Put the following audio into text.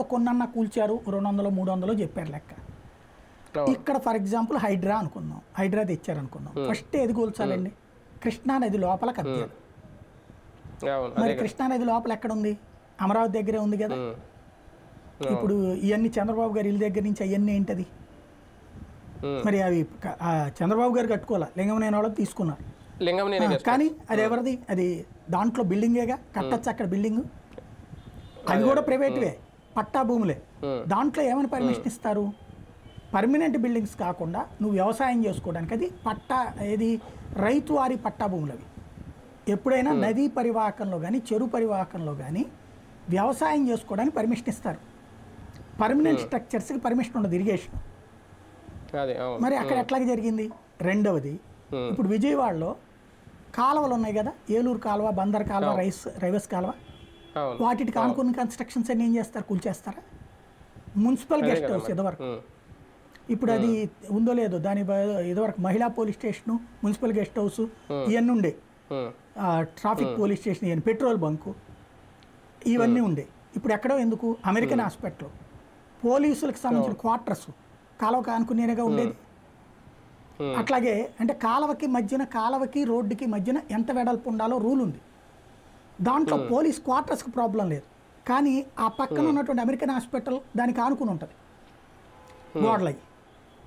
కొన్నన్నా కూల్చారు 200 300 చెప్పారు లెక్క. ఇక్కడ ఫర్ ఎగ్జాంపుల్ హైడ్రా అనుకుందాం, హైడ్రా తెచ్చారు అనుకుందాం. ఫస్ట్ ఏది కూల్చాలండి? కృష్ణానది లోపల కబ్జాలు. మరి కృష్ణానది లోపల ఎక్కడ ఉంది? అమరావతి దగ్గరే ఉంది కదా. ఇప్పుడు ఇవన్నీ చంద్రబాబు గారి ఇల్లు దగ్గర నుంచి అవన్నీ ఏంటది? మరి అవి చంద్రబాబు గారు కట్టుకోవాలా, లింగమనేని వాళ్ళు తీసుకున్నారు. కానీ అది ఎవరిది? అది దాంట్లో బిల్డింగేగా, కట్టచ్చు అక్కడ బిల్డింగ్. అది కూడా ప్రైవేట్వే, పట్టా భూములే. దాంట్లో ఏమైనా పర్మిషన్ ఇస్తారు? పర్మనెంట్ బిల్డింగ్స్ కాకుండా నువ్వు వ్యవసాయం చేసుకోవడానికి అది పట్టా, ఏది రైతు వారి పట్టా భూములు అవి. ఎప్పుడైనా నదీ పరివాహకంలో కానీ చెరువు పరివాహకంలో కానీ వ్యవసాయం చేసుకోవడానికి పర్మిషన్ ఇస్తారు. పర్మనెంట్ స్ట్రక్చర్స్కి పర్మిషన్ ఉండదు, ఇరిగేషన్. మరి అక్కడ ఎట్లాగ జరిగింది? రెండవది, ఇప్పుడు విజయవాడలో కాలువలు ఉన్నాయి కదా, ఏలూరు కాలువ, బందర్ కాలువ, రైవస్ కాలువ, వాటికి ఆనుకున్న కన్స్ట్రక్షన్స్ అన్ని ఏం చేస్తారు? కూల్చేస్తారా? మున్సిపల్ గెస్ట్ హౌస్ ఇదివరకు, ఇప్పుడు అది ఉందో లేదో, దాని ఇదివరకు మహిళా police station, municipal guest house ఇవన్నీ ఉండే, ట్రాఫిక్ పోలీస్ స్టేషన్, ఇవన్నీ పెట్రోల్ బంకు ఇవన్నీ ఉండే. ఇప్పుడు ఎక్కడో ఎందుకు? అమెరికన్ హాస్పిటల్, పోలీసులకు సంబంధించిన క్వార్టర్స్ కాలువకి ఆనుకునేగా ఉండేది. అట్లాగే అంటే కాలువకి మధ్యన, కాలువకి రోడ్డుకి మధ్యన ఎంత వెడల్పు ఉండాలో రూల్ ఉంది. దాంట్లో పోలీస్ క్వార్టర్స్కి ప్రాబ్లం లేదు. కానీ ఆ పక్కన ఉన్నటువంటి అమెరికన్ హాస్పిటల్ దానికి ఆనుకుని ఉంటుంది గోడలయ్యి.